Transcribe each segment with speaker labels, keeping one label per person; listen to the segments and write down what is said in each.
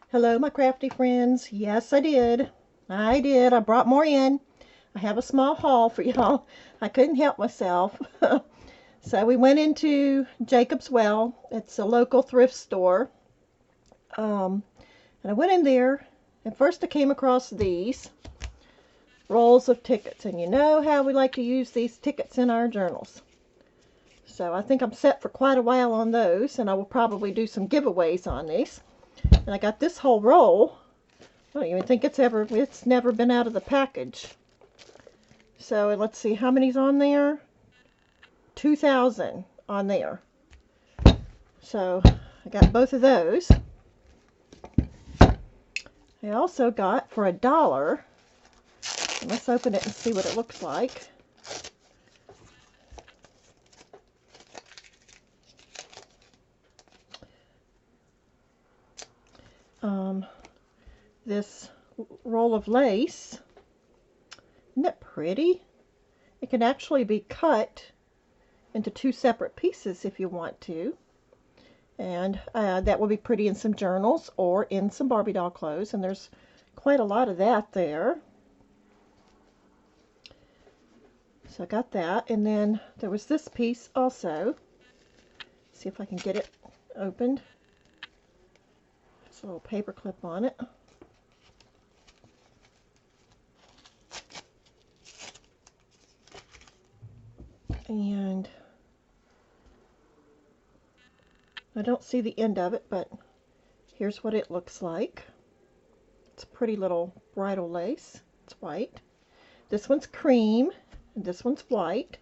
Speaker 1: Hello, my crafty friends. Yes, I did. I brought more in. I have a small haul for y'all. I couldn't help myself. So we went into Jacob's Well. It's a local thrift store. Um, and I went in there, and first I came across these rolls of tickets. And you know how we like to use these tickets in our journals. So I think I'm set for quite a while on those, and I will probably do some giveaways on these. And I got this whole roll. I don't even think it's never been out of the package. So let's see how many's on there. 2,000 on there. So I got both of those. I also got for $1. Let's open it and see what it looks like. This roll of lace. Isn't that pretty? It can actually be cut into two separate pieces if you want to. And that will be pretty in some journals or in some Barbie doll clothes. And there's quite a lot of that there. So I got that. And then there was this piece also. See if I can get it opened. There's a little paper clip on it. And I don't see the end of it, but here's what it looks like. It's a pretty little bridal lace. It's white. This one's cream, and this one's white.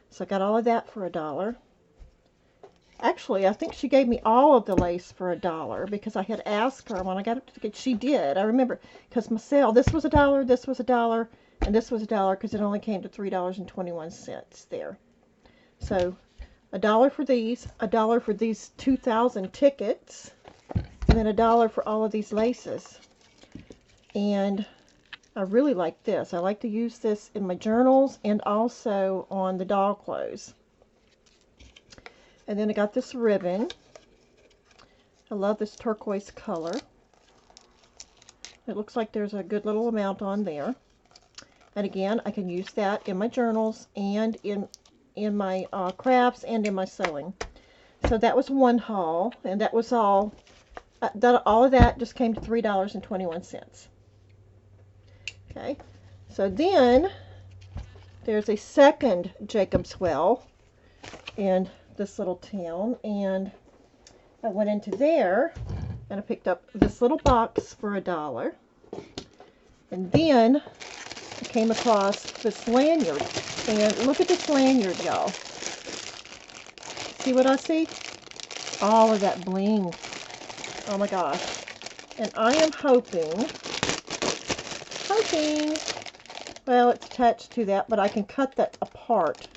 Speaker 1: So I got all of that for $1. Actually, I think she gave me all of the lace for $1 because I had asked her when I got it. She did. I remember because my sale. This was $1. This was $1. And this was $1 because it only came to $3.21 there. So $1 for these, $1 for these 2,000 tickets, and then $1 for all of these laces. And I really like this. I like to use this in my journals and also on the doll clothes. And then I got this ribbon. I love this turquoise color. It looks like there's a good little amount on there. And again, I can use that in my journals and in my crafts and in my sewing. So that was one haul, and that was all. All of that just came to $3.21. Okay, so then there's a second Jacob's Well in this little town, and I went into there and I picked up this little box for $1. And then I came across this lanyard. And look at this lanyard, y'all. See what I see? All of that bling. Oh my gosh. And I am hoping, well, it's attached to that, but I can cut that apart.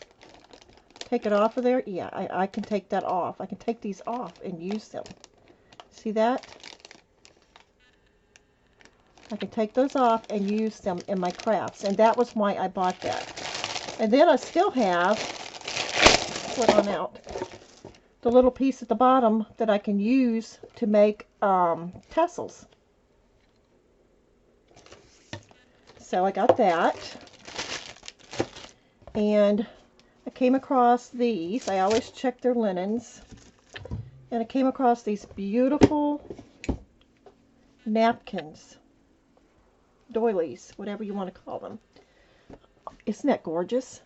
Speaker 1: Take it off of there? Yeah, I can take that off. I can take these off and use them. See that? I can take those off and use them in my crafts. And that was why I bought that. And then I still have, put on out, the little piece at the bottom that I can use to make tassels. So I got that. And I came across these. I always check their linens. And I came across these beautiful napkins. Doilies, whatever you want to call them. Isn't that gorgeous?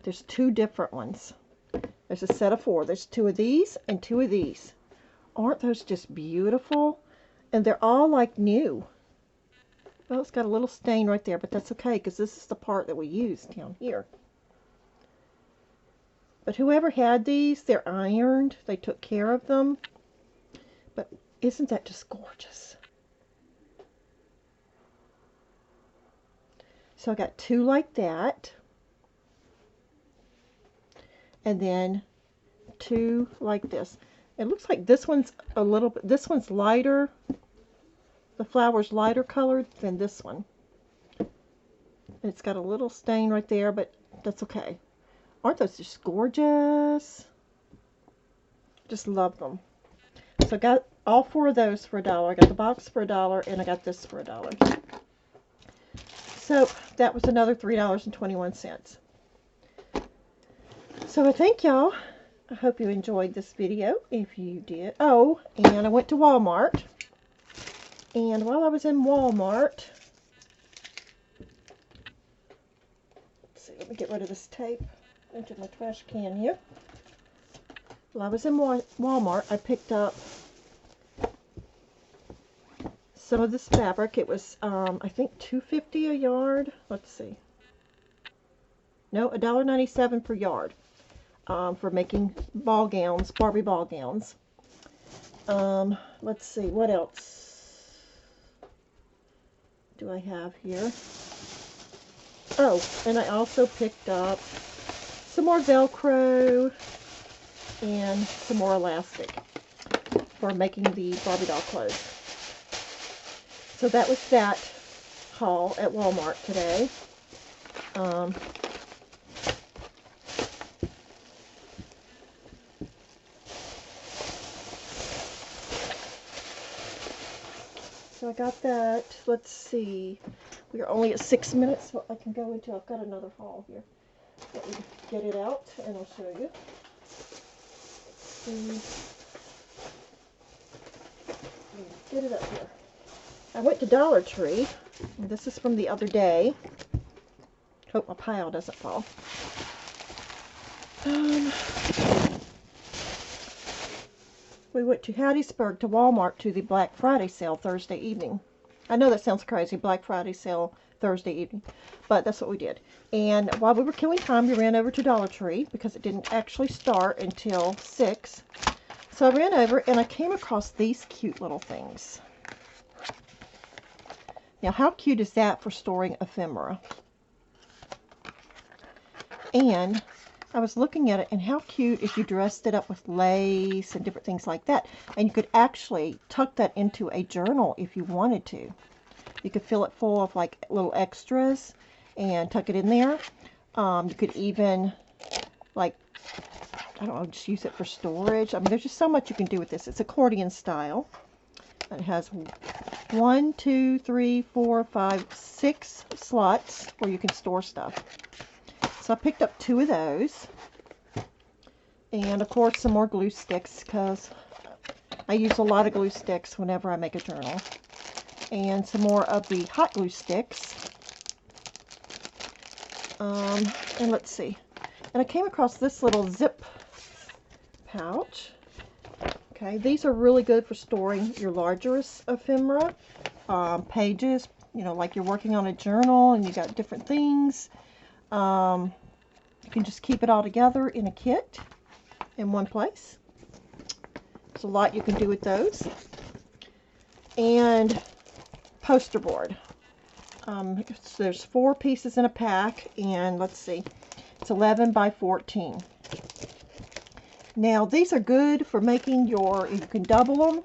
Speaker 1: There's two different ones. There's a set of 4. There's 2 of these and 2 of these. Aren't those just beautiful? And they're all like new. Well, it's got a little stain right there, but that's okay because this is the part that we use down here. But whoever had these, they're ironed. They took care of them. But isn't that just gorgeous? So I got 2 like that. And then 2 like this. It looks like this one's a little bit, this one's lighter. The flower's lighter colored than this one. And it's got a little stain right there, but that's okay. Aren't those just gorgeous? Just love them. So I got all 4 of those for $1. I got the box for $1, and I got this for $1. So that was another $3.21. So I thank y'all. I hope you enjoyed this video. If you did. Oh, and I went to Walmart. And while I was in Walmart, let's see, let me get rid of this tape into my trash can here. While I was in Walmart, I picked up some of this fabric. It was, I think, $2.50 a yard. Let's see. No, $1.97 per yard for making ball gowns, Barbie ball gowns. Let's see, what else do I have here? Oh, and I also picked up some more Velcro and some more elastic for making the Barbie doll clothes. So that was that haul at Walmart today. So I got that. Let's see. We are only at 6 minutes, so I can go into, I've got another haul here. Let me get it out and I'll show you. Get it up here. I went to Dollar Tree. And this is from the other day. Hope my pile doesn't fall. We went to Hattiesburg to Walmart to the Black Friday sale Thursday evening. I know that sounds crazy, Black Friday sale Thursday evening, but that's what we did. And while we were killing time, we ran over to Dollar Tree because it didn't actually start until 6. So I ran over and I came across these cute little things. Now, how cute is that for storing ephemera? And I was looking at it, and how cute if you dressed it up with lace and different things like that. And you could actually tuck that into a journal if you wanted to. You could fill it full of like little extras and tuck it in there. You could even, like, I don't know, just use it for storage. I mean, there's just so much you can do with this. It's accordion style. It has 1, 2, 3, 4, 5, 6 slots where you can store stuff. So I picked up 2 of those. And of course some more glue sticks because I use a lot of glue sticks whenever I make a journal. And some more of the hot glue sticks. And let's see. And I came across this little zip pouch. Okay, these are really good for storing your larger ephemera, pages, you know, like you're working on a journal and you got different things. You can just keep it all together in a kit in one place. There's a lot you can do with those. And poster board. There's 4 pieces in a pack, and let's see, it's 11 by 14. Now these are good for making your, you can double them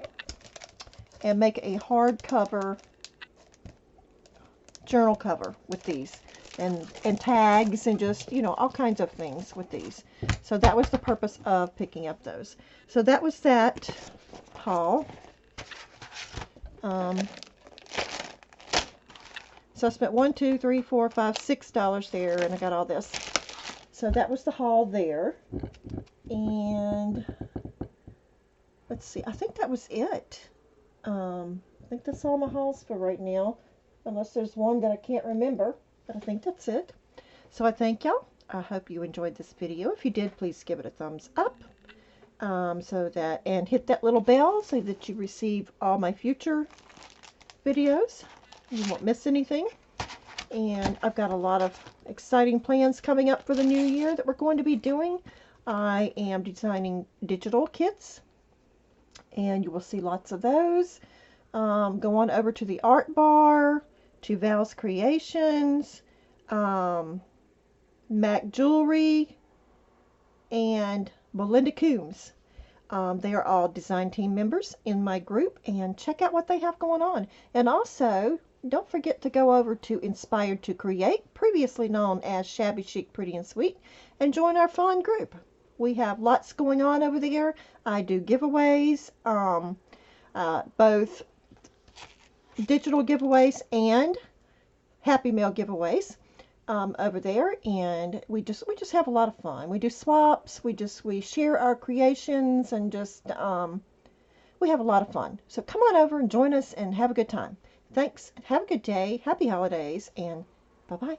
Speaker 1: and make a hardcover journal cover with these, and tags and just, you know, all kinds of things with these. So that was the purpose of picking up those. So that was that haul. So I spent $1, $2, $3, $4, $5, $6 there, and I got all this. So that was the haul there. And let's see, I think that was it. I think that's all my hauls for right now, unless there's one that I can't remember, but I think that's it. So I thank y'all. I hope you enjoyed this video. If you did, please give it a thumbs up. And hit that little bell so that you receive all my future videos. You won't miss anything. And I've got a lot of exciting plans coming up for the new year that we're going to be doing. I am designing digital kits, and you will see lots of those. Go on over to the art bar, to Val's Creations, Mac Jewelry, and Belinda Coombs. They are all design team members in my group, and check out what they have going on. And also, don't forget to go over to Inspired to Create, previously known as Shabby Chic Pretty and Sweet, and join our fun group. We have lots going on over there. I do giveaways, both digital giveaways and Happy Mail giveaways over there, and we just have a lot of fun. We do swaps. We share our creations, and just we have a lot of fun. So come on over and join us and have a good time. Thanks. Have a good day. Happy holidays, and bye bye.